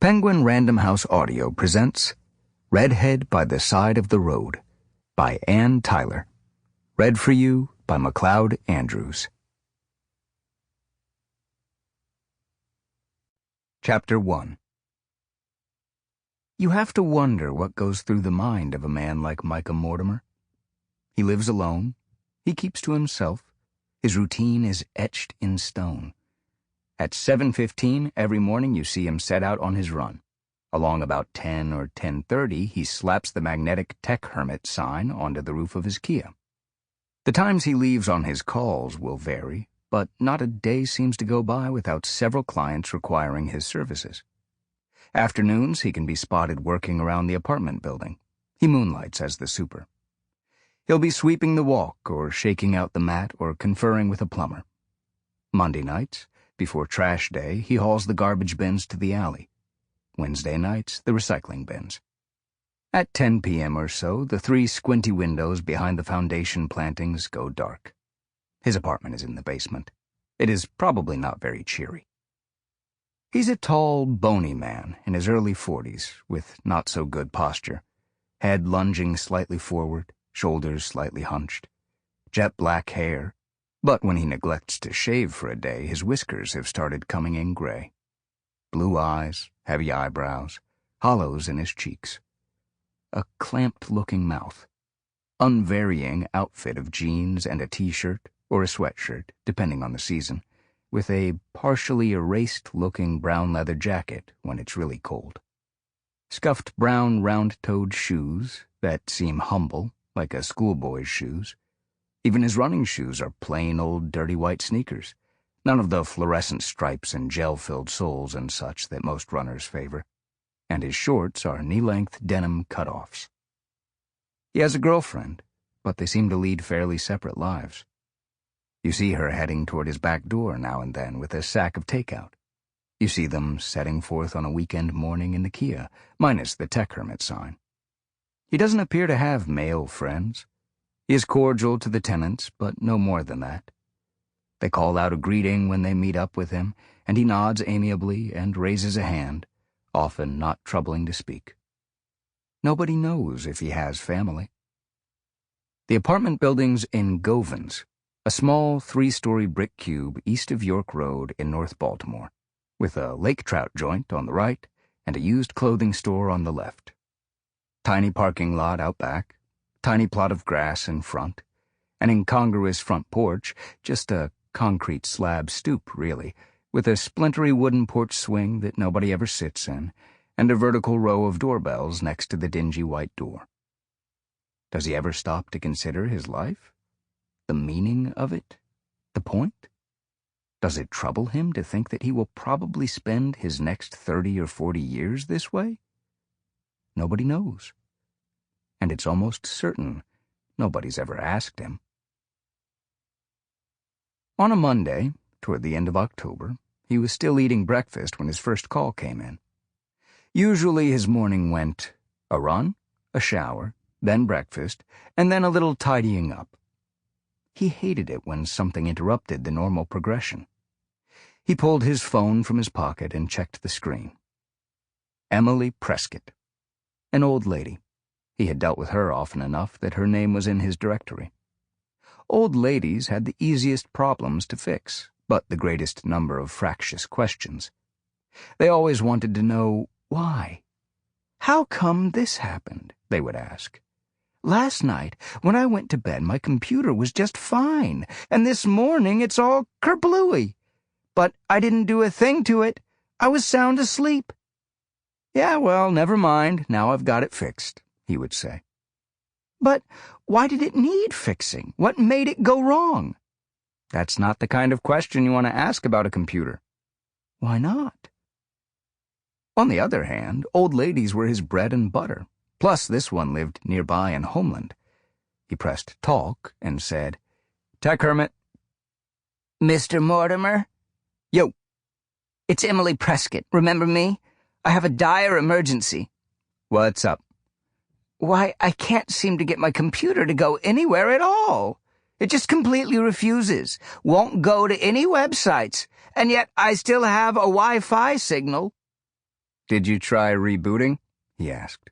Penguin Random House Audio presents Redhead by the Side of the Road by Ann Tyler. Read for you by Macleod Andrews. Chapter 1. You have to wonder what goes through the mind of a man like Micah Mortimer. He lives alone. He keeps to himself. His routine is etched in stone. At 7:15 every morning you see him set out on his run. Along about 10 or 10:30 he slaps the magnetic tech hermit sign onto the roof of his Kia. The times he leaves on his calls will vary, but not a day seems to go by without several clients requiring his services. Afternoons he can be spotted working around the apartment building. He moonlights as the super. He'll be sweeping the walk or shaking out the mat or conferring with a plumber. Monday nights, before trash day, he hauls the garbage bins to the alley. Wednesday nights, the recycling bins. At 10 p.m. or so, the 3 squinty windows behind the foundation plantings go dark. His apartment is in the basement. It is probably not very cheery. He's a tall, bony man in his early 40s, with not-so-good posture, head lunging slightly forward, shoulders slightly hunched, jet black hair, but when he neglects to shave for a day, his whiskers have started coming in gray. Blue eyes, heavy eyebrows, hollows in his cheeks. A clamped-looking mouth. Unvarying outfit of jeans and a t-shirt or a sweatshirt, depending on the season, with a partially erased-looking brown leather jacket when it's really cold. Scuffed brown round-toed shoes that seem humble, like a schoolboy's shoes. Even his running shoes are plain old dirty white sneakers, none of the fluorescent stripes and gel-filled soles and such that most runners favor, and his shorts are knee-length denim cut-offs. He has a girlfriend, but they seem to lead fairly separate lives. You see her heading toward his back door now and then with a sack of takeout. You see them setting forth on a weekend morning in the Kia, minus the tech hermit sign. He doesn't appear to have male friends. He is cordial to the tenants, but no more than that. They call out a greeting when they meet up with him, and he nods amiably and raises a hand, often not troubling to speak. Nobody knows if he has family. The apartment building's in Govans, a small 3-story brick cube east of York Road in North Baltimore, with a lake trout joint on the right and a used clothing store on the left. Tiny parking lot out back. Tiny plot of grass in front, an incongruous front porch, just a concrete slab stoop, really, with a splintery wooden porch swing that nobody ever sits in, and a vertical row of doorbells next to the dingy white door. Does he ever stop to consider his life? The meaning of it? The point? Does it trouble him to think that he will probably spend his next 30 or 40 years this way? Nobody knows. And it's almost certain nobody's ever asked him. On a Monday, toward the end of October, he was still eating breakfast when his first call came in. Usually his morning went a run, a shower, then breakfast, and then a little tidying up. He hated it when something interrupted the normal progression. He pulled his phone from his pocket and checked the screen. Emily Prescott, an old lady. He had dealt with her often enough that her name was in his directory. Old ladies had the easiest problems to fix, but the greatest number of fractious questions. They always wanted to know why. How come this happened, they would ask. Last night, when I went to bed, my computer was just fine, and this morning it's all kerblooey. But I didn't do a thing to it. I was sound asleep. Yeah, well, never mind. Now I've got it fixed, he would say. But why did it need fixing? What made it go wrong? That's not the kind of question you want to ask about a computer. Why not? On the other hand, old ladies were his bread and butter. Plus, this one lived nearby in Homeland. He pressed talk and said, "Tech Hermit." Mr. Mortimer? Yo. It's Emily Prescott. Remember me? I have a dire emergency. What's up? Why, I can't seem to get my computer to go anywhere at all. It just completely refuses. Won't go to any websites. And yet I still have a Wi-Fi signal. Did you try rebooting? He asked.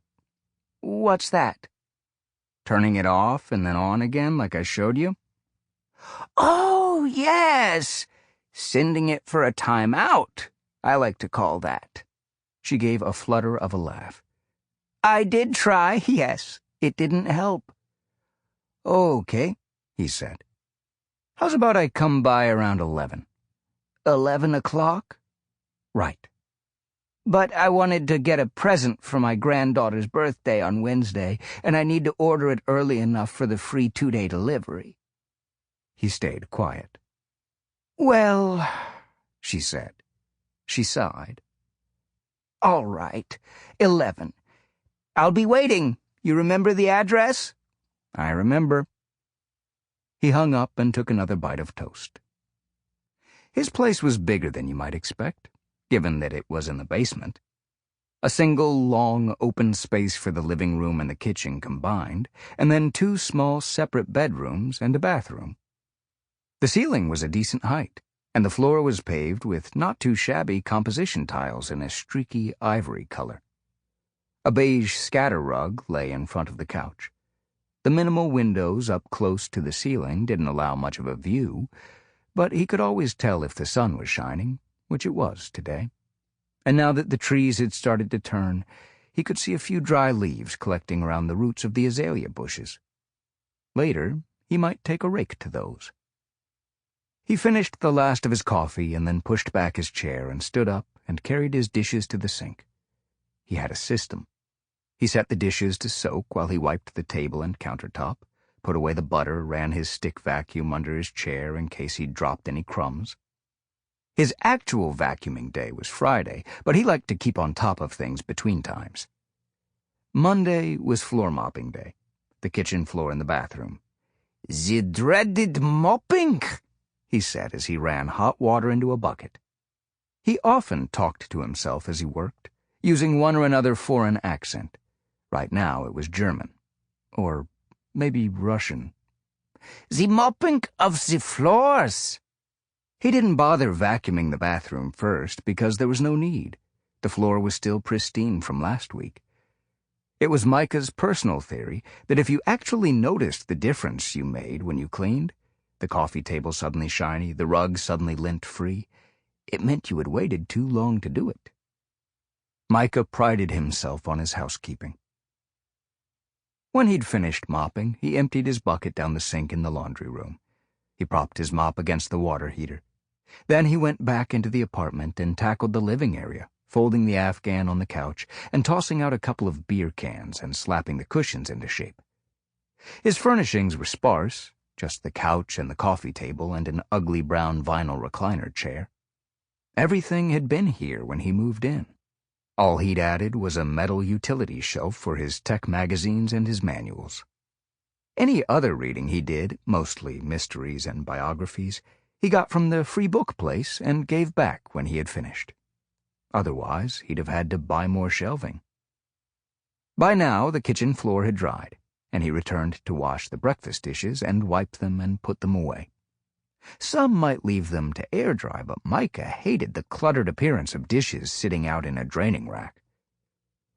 What's that? Turning it off and then on again like I showed you? Oh, yes! Sending it for a timeout, I like to call that. She gave a flutter of a laugh. I did try, yes. It didn't help. Okay, he said. How's about I come by around 11? 11 o'clock? Right. But I wanted to get a present for my granddaughter's birthday on Wednesday, and I need to order it early enough for the free 2-day delivery. He stayed quiet. Well, she said. She sighed. All right, 11. I'll be waiting. You remember the address? I remember. He hung up and took another bite of toast. His place was bigger than you might expect, given that it was in the basement. A single, long, open space for the living room and the kitchen combined, and then 2 small, separate bedrooms and a bathroom. The ceiling was a decent height, and the floor was paved with not too shabby composition tiles in a streaky ivory color. A beige scatter rug lay in front of the couch. The minimal windows up close to the ceiling didn't allow much of a view, but he could always tell if the sun was shining, which it was today. And now that the trees had started to turn, he could see a few dry leaves collecting around the roots of the azalea bushes. Later, he might take a rake to those. He finished the last of his coffee and then pushed back his chair and stood up and carried his dishes to the sink. He had a system. He set the dishes to soak while he wiped the table and countertop, put away the butter, ran his stick vacuum under his chair in case he'd dropped any crumbs. His actual vacuuming day was Friday, but he liked to keep on top of things between times. Monday was floor mopping day, the kitchen floor and the bathroom. The dreaded mopping, he said as he ran hot water into a bucket. He often talked to himself as he worked, using one or another foreign accent. Right now it was German. Or maybe Russian. The mopping of the floors. He didn't bother vacuuming the bathroom first because there was no need. The floor was still pristine from last week. It was Micah's personal theory that if you actually noticed the difference you made when you cleaned, the coffee table suddenly shiny, the rug suddenly lint-free, it meant you had waited too long to do it. Micah prided himself on his housekeeping. When he'd finished mopping, he emptied his bucket down the sink in the laundry room. He propped his mop against the water heater. Then he went back into the apartment and tackled the living area, folding the Afghan on the couch and tossing out a couple of beer cans and slapping the cushions into shape. His furnishings were sparse, just the couch and the coffee table and an ugly brown vinyl recliner chair. Everything had been here when he moved in. All he'd added was a metal utility shelf for his tech magazines and his manuals. Any other reading he did, mostly mysteries and biographies, he got from the free book place and gave back when he had finished. Otherwise, he'd have had to buy more shelving. By now, the kitchen floor had dried, and he returned to wash the breakfast dishes and wipe them and put them away. Some might leave them to air dry, but Micah hated the cluttered appearance of dishes sitting out in a draining rack.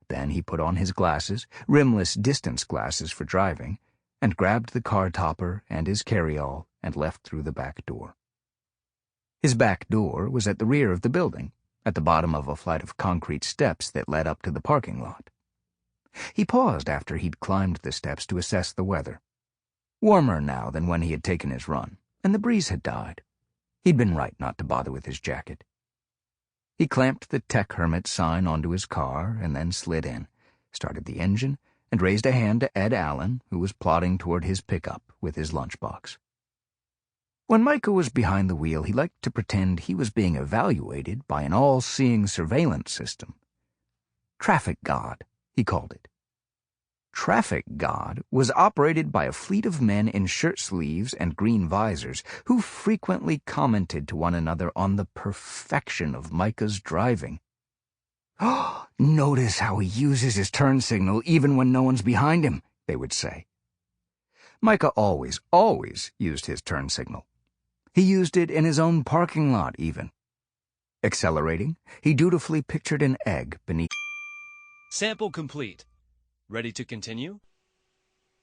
Then he put on his glasses, rimless distance glasses for driving, and grabbed the car topper and his carryall and left through the back door. His back door was at the rear of the building, at the bottom of a flight of concrete steps that led up to the parking lot. He paused after he'd climbed the steps to assess the weather. Warmer now than when he had taken his run, and the breeze had died. He'd been right not to bother with his jacket. He clamped the Tech Hermit sign onto his car and then slid in, started the engine, and raised a hand to Ed Allen, who was plodding toward his pickup with his lunchbox. When Micah was behind the wheel, he liked to pretend he was being evaluated by an all-seeing surveillance system. Traffic God, he called it. Traffic God was operated by a fleet of men in shirt sleeves and green visors who frequently commented to one another on the perfection of Micah's driving. "Oh, notice how he uses his turn signal even when no one's behind him," they would say. Micah always used his turn signal. He used it in his own parking lot, even. Accelerating, he dutifully pictured an egg beneath. Sample complete. Ready to continue?